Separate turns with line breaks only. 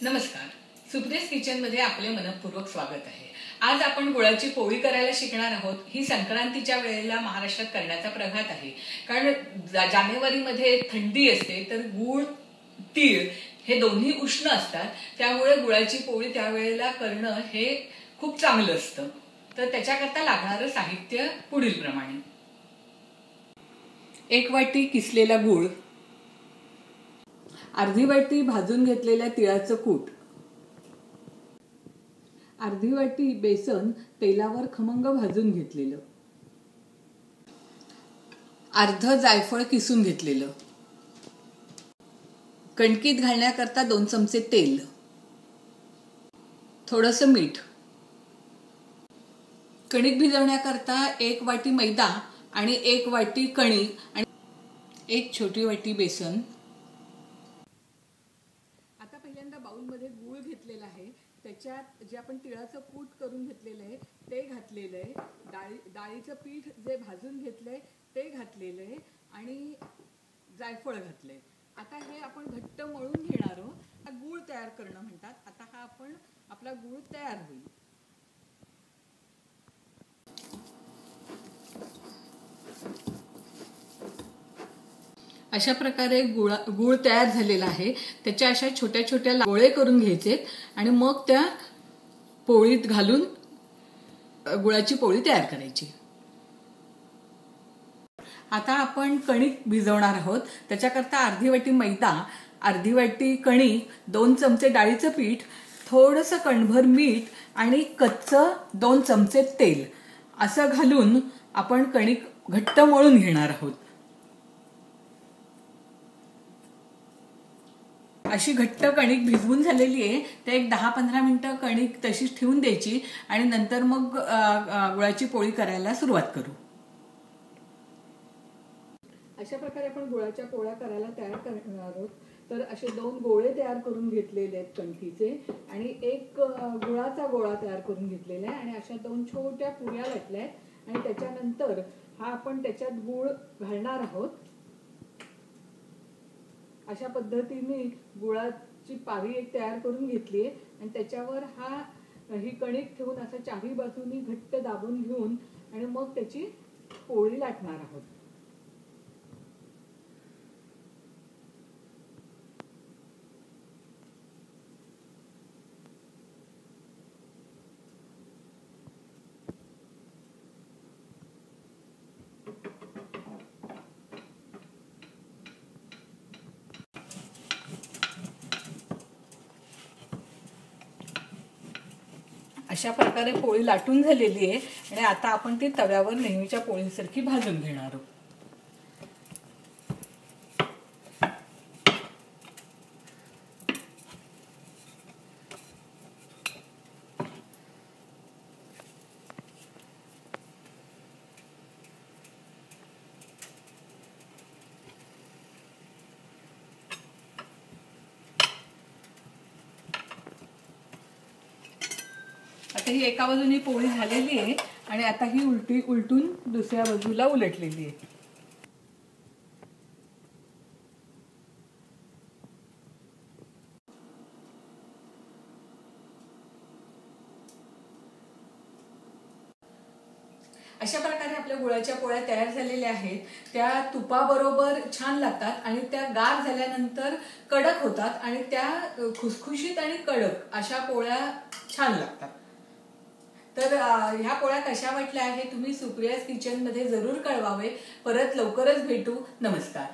नमस्कार. सुप्रियाज किचन मध्ये आपले मनपूर्वक स्वागत आहे. आज आपण गुळाची पोळी करायला शिकणार आहोत. ही संक्रांतीच्या वेळेला महाराष्ट्रात करण्याचा प्रघात आहे. कारण जानेवारीमध्ये थंडी असते, तर गुळ तीळ हे दोन्ही उष्ण असतात. त्यामुळे गुळाची पोळी त्यावेळेला करणं हे खूप चांगलं असतं. तर त्याच्याकरता लागणारं साहित्य पुढील प्रमाणे: 1 वाटी किसलेला गुळ, अर्धी वाटी भाजून घेतलेल्या तिळाचं कूट, अर्धी वाटी बेसन तेलावर खमंग भाजून घेतलेलं, अर्ध जायफळ किसून घेतलेलं, कणकीत घालण्याकरता 2 चमचे तेल, थोडंसं मीठ. कणिक भिजवण्याकरता 1 वाटी मैदा आणि 1 वाटी कणिक आणि 1 छोटी वाटी बेसन. आता पहिल्यांदा बाउलमध्ये गूळ घेतलेला आहे. त्याच्यात जे आपण तिळाचं कूट करून घेतलेलं आहे ते घातलेलं आहे, डाळीचं पीठ जे भाजून घेतलंय ते घातलेलं आहे आणि जायफळ घातलंय. आता हे आपण घट्ट मळून घेणार आहोत. गूळ तयार करणं म्हणतात. आता हा आपला गूळ तयार होईल. अशा प्रकारे गूळ तयार झालेला आहे. त्याच्या अशा छोट्या छोट्या गोळे करून घ्यायचे आणि मग त्या पोळीत घालून गुळाची पोळी तयार करायची. आता आपण कणिक भिजवणार आहोत. त्याच्याकरता अर्धी वाटी मैदा, अर्धी वाटी कणिक, 2 चमचे डाळीचं पीठ, थोडंसं कणभर मीठ आणि कच्चं 2 चमचे तेल असं घालून आपण कणिक घट्ट मळून घेणार आहोत. अशी घट्ट कणिक भिजवून झालेली आहे. ते एक 10-15 मिनिटं कणिक तशीच ठेवून द्यायची आणि नंतर मग गुळाची पोळी करायला सुरुवात करू. अशा प्रकारे आपण गुळाच्या पोळ्या करायला तयार करणार आहोत. तर असे 2 गोळे तयार करून घेतलेले आहेत कणकीचे आणि एक गुळाचा गोळा तयार करून घेतलेला आहे आणि अशा 2 छोट्या पुऱ्या लाटल्या आहेत आणि त्याच्यानंतर हा आपण त्याच्यात गुळ घालणार आहोत. अशा पद्धतीने गुळाची पारी एक तयार करून घेतली आहे आणि त्याच्यावर ही कणिक ठेवून असं चारी बाजूनी घट्ट दाबून घेऊन आणि मग त्याची पोळी लाटणार आहोत. अशा प्रकारे पोळी लाटून झालेली आहे आणि आता आपण ती तव्यावर नेहमीच्या पोळीसारखी भाजून घेणार आहोत. आता ही एका बाजूने पोळी झालेली आहे आणि आता ही उलटून दुसऱ्या बाजूला उलटलेली आहे. अशा प्रकारे आपल्या गुळाच्या पोळ्या तयार झालेल्या आहेत. त्या तुपाबरोबर छान लागतात आणि त्या गार झाल्यानंतर कडक होतात आणि त्या खुसखुशीत आणि कडक अशा पोळ्या छान लागतात. तर ह्या पोळ्या कशा वाटल्या आहेत तुम्ही सुप्रियाज किचन मध्ये जरूर कळवावे. परत लवकरच भेटू. नमस्कार.